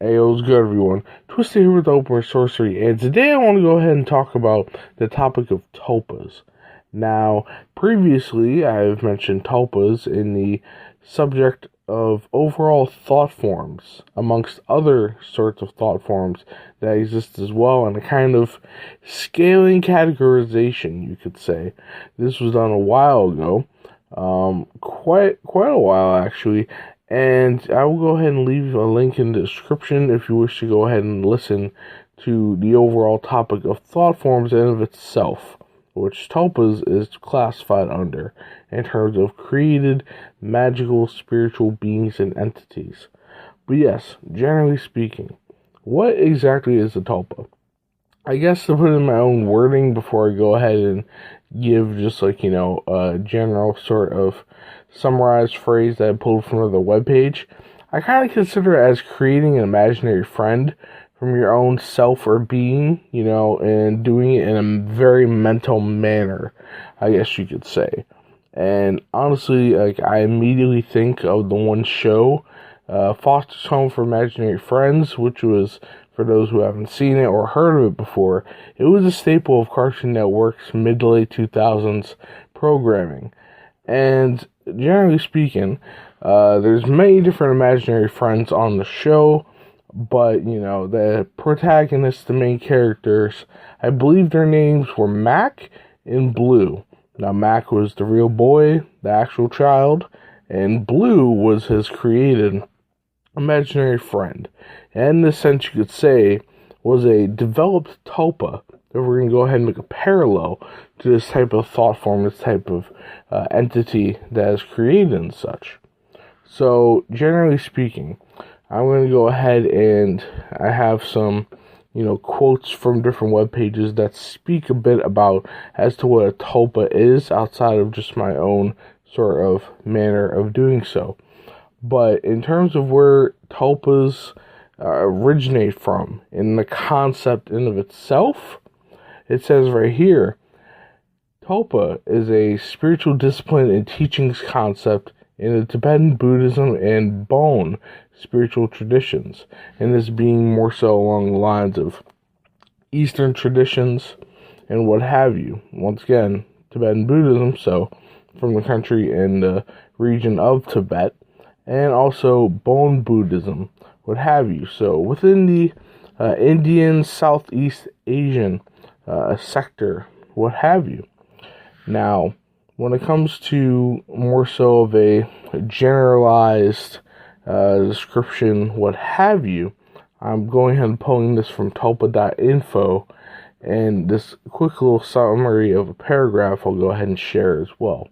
Hey, what's good, everyone? Twisted here with Open Sorcery, and today I want to go ahead and talk about the topic of tulpas. Now, previously I've mentioned tulpas in the subject of overall thought forms, amongst other sorts of thought forms that exist as well, and a kind of scaling categorization, you could say. This was done a while ago, quite a while actually, and I will go ahead and leave a link in the description if you wish to go ahead and listen to the overall topic of thought forms in of itself, which Tulpas is classified under in terms of created magical spiritual beings and entities. But yes, generally speaking, what exactly is a Tulpa? I guess to put in my own wording before I go ahead and give just a general sort of summarized phrase that I pulled from the webpage, I kind of consider it as creating an imaginary friend from your own self or being, and doing it in a very mental manner, I guess you could say. And honestly, I immediately think of the one show, Foster's Home for Imaginary Friends, which was, for those who haven't seen it or heard of it before, it was a staple of Cartoon Network's mid to late 2000s programming. And generally speaking, there's many different imaginary friends on the show, but, the protagonists, the main characters, I believe their names were Mac and Blue. Now, Mac was the real boy, the actual child, and Blue was his created imaginary friend. And in this sense, you could say, was a developed tulpa. If we're going to go ahead and make a parallel to this type of thought form, this type of entity that is created and such. So, generally speaking, I'm going to go ahead and I have some, quotes from different web pages that speak a bit about as to what a tulpa is outside of just my own sort of manner of doing so. But in terms of where tulpas originate from in the concept in of itself, it says right here, tulpa is a spiritual discipline and teachings concept in the Tibetan Buddhism and Bon spiritual traditions, and this being more so along the lines of Eastern traditions and what have you. Once again, Tibetan Buddhism, so from the country and the region of Tibet, and also Bon Buddhism, what have you. So within the Indian, Southeast Asian sector, what have you. Now, when it comes to more so of a generalized description, what have you, I'm going ahead and pulling this from tulpa.info, and this quick little summary of a paragraph I'll go ahead and share as well.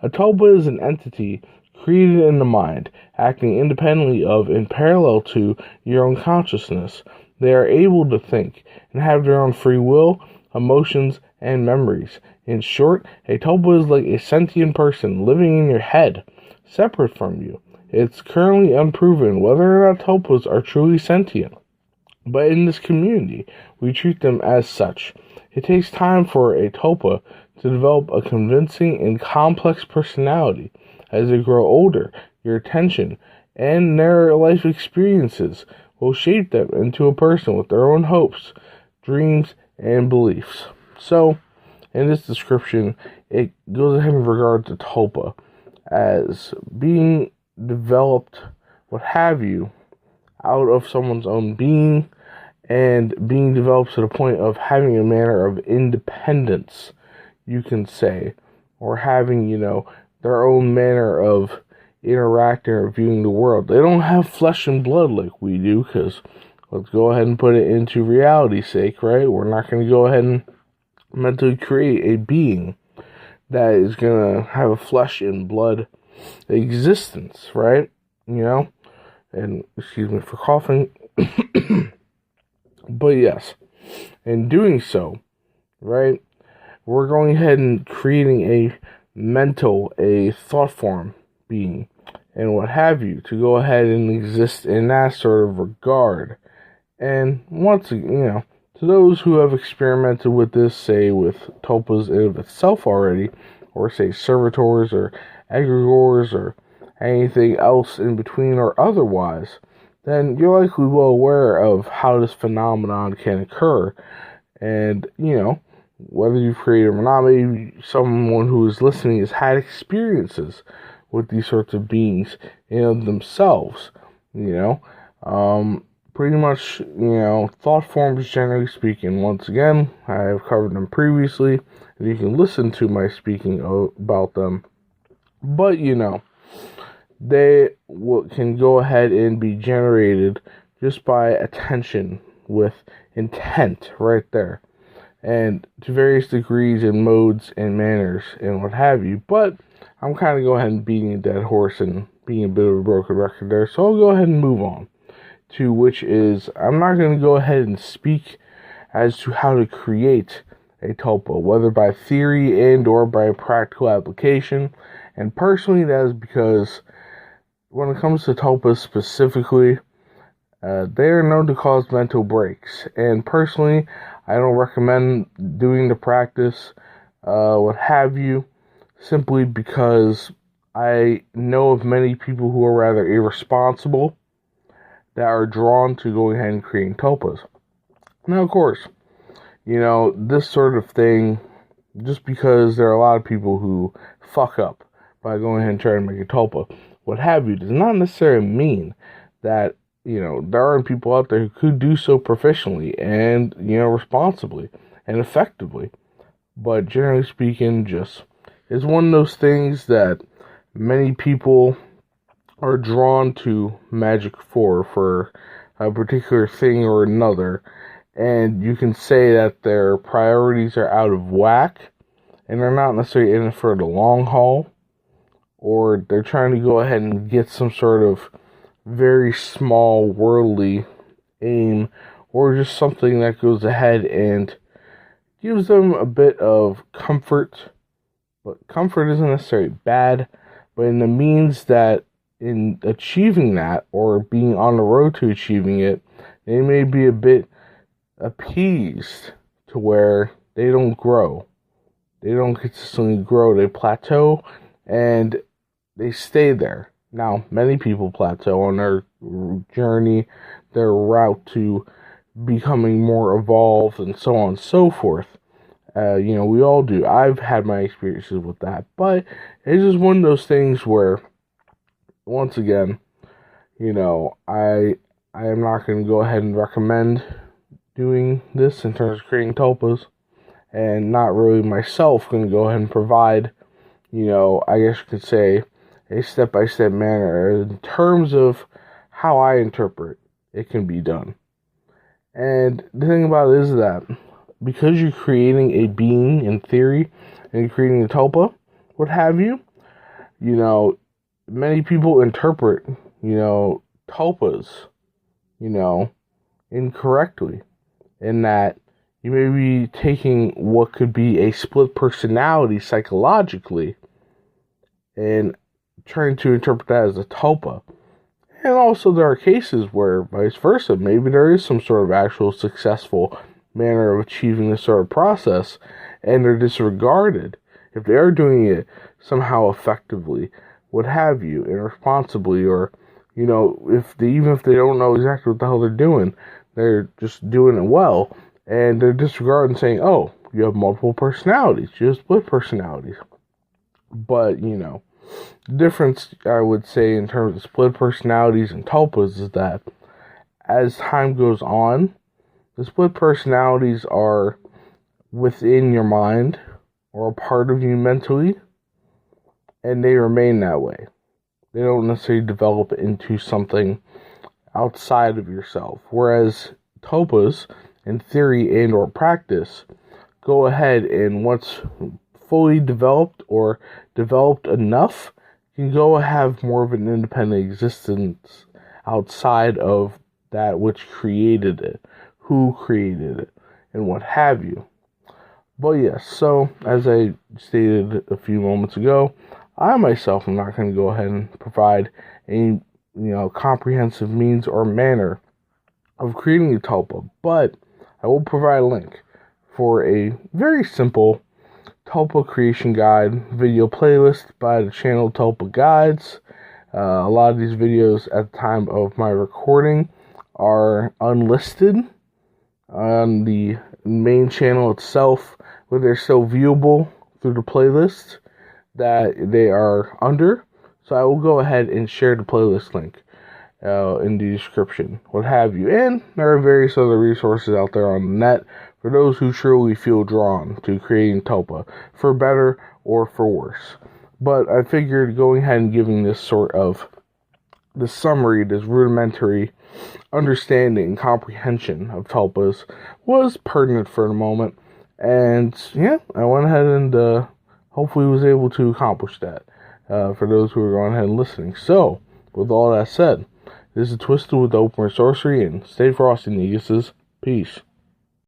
A tulpa is an entity created in the mind, acting independently of and parallel to your own consciousness. They are able to think and have their own free will, emotions, and memories. In short, a tulpa is like a sentient person living in your head, separate from you. It's currently unproven whether or not tulpas are truly sentient, but in this community, we treat them as such. It takes time for a tulpa to develop a convincing and complex personality. As they grow older, your attention and their life experiences will shape them into a person with their own hopes, dreams, and beliefs. So, in this description, it goes ahead in regard to tulpa as being developed, what have you, out of someone's own being, and being developed to the point of having a manner of independence, you can say, or having, their own manner of interacting or viewing the world. They don't have flesh and blood like we do, because let's go ahead and put it into reality's sake, right? We're not going to go ahead and mentally create a being that is going to have a flesh and blood existence, right? And excuse me for coughing. But yes, in doing so, right, we're going ahead and creating a thought form being, and what have you, to go ahead and exist in that sort of regard. And once again, to those who have experimented with this, say with tulpas in of itself already, or say servitors or egregores or anything else in between or otherwise, then you're likely well aware of how this phenomenon can occur. And, whether you've created or not, maybe someone who is listening has had experiences with these sorts of beings in of themselves, pretty much, thought forms, generally speaking. Once again, I have covered them previously, and you can listen to my speaking about them. But, they can go ahead and be generated just by attention with intent right there, and to various degrees and modes and manners and what have you. But I'm kind of going ahead and beating a dead horse and being a bit of a broken record there, so I'll go ahead and move on to which is, I'm not going to go ahead and speak as to how to create a tulpa, whether by theory and or by practical application. And personally, that is because when it comes to tulpas specifically, they are known to cause mental breaks. And personally, I don't recommend doing the practice, what have you, simply because I know of many people who are rather irresponsible that are drawn to going ahead and creating tulpas. Now, of course, this sort of thing, just because there are a lot of people who fuck up by going ahead and trying to make a tulpa, what have you, does not necessarily mean that, there aren't people out there who could do so proficiently and, responsibly and effectively. But generally speaking, just it's one of those things that many people are drawn to magic for a particular thing or another, and you can say that their priorities are out of whack, and they're not necessarily in it for the long haul, or they're trying to go ahead and get some sort of very small worldly aim, or just something that goes ahead and gives them a bit of comfort. But comfort isn't necessarily bad, but in the means that in achieving that, or being on the road to achieving it, they may be a bit appeased to where they don't grow. They don't consistently grow. They plateau, and they stay there. Now, many people plateau on their journey, their route to becoming more evolved, and so on and so forth. We all do. I've had my experiences with that, but it's just one of those things where, once again, I am not going to go ahead and recommend doing this in terms of creating tulpas, and not really myself going to go ahead and provide, I guess you could say, a step-by-step manner in terms of how I interpret it can be done. And the thing about it is that because you're creating a being in theory and you're creating a tulpa, what have you, many people interpret, tulpas, incorrectly, in that you may be taking what could be a split personality psychologically and trying to interpret that as a tulpa. And also there are cases where vice versa, maybe there is some sort of actual successful manner of achieving this sort of process, and they're disregarded if they are doing it somehow effectively, what have you, and responsibly, or even if they don't know exactly what the hell they're doing, they're just doing it well, and they're disregarding, saying, oh, you have multiple personalities, you have split personalities. But the difference, I would say, in terms of split personalities and tulpas is that as time goes on, the split personalities are within your mind or a part of you mentally, and they remain that way. They don't necessarily develop into something outside of yourself. Whereas tulpas, in theory and or practice, go ahead and once fully developed or developed enough, can go have more of an independent existence outside of that which created it, who created it, and what have you. But yes, so as I stated a few moments ago, I myself am not going to go ahead and provide any comprehensive means or manner of creating a tulpa, but I will provide a link for a very simple tulpa creation guide video playlist by the channel Tulpa Guides. A lot of these videos at the time of my recording are unlisted on the main channel itself, but they're still viewable through the playlist that they are under. So I will go ahead and share the playlist link in the description, what have you. And there are various other resources out there on the net for those who truly feel drawn to creating Tulpa, for better or for worse. But I figured going ahead and giving this sort of the summary, this rudimentary understanding, comprehension of Tulpas was pertinent for the moment. And yeah, I went ahead and hopefully was able to accomplish that for those who are going ahead and listening. So, with all that said, this is Twisted with Open Sorcery, and stay frosty, Neguses. Peace.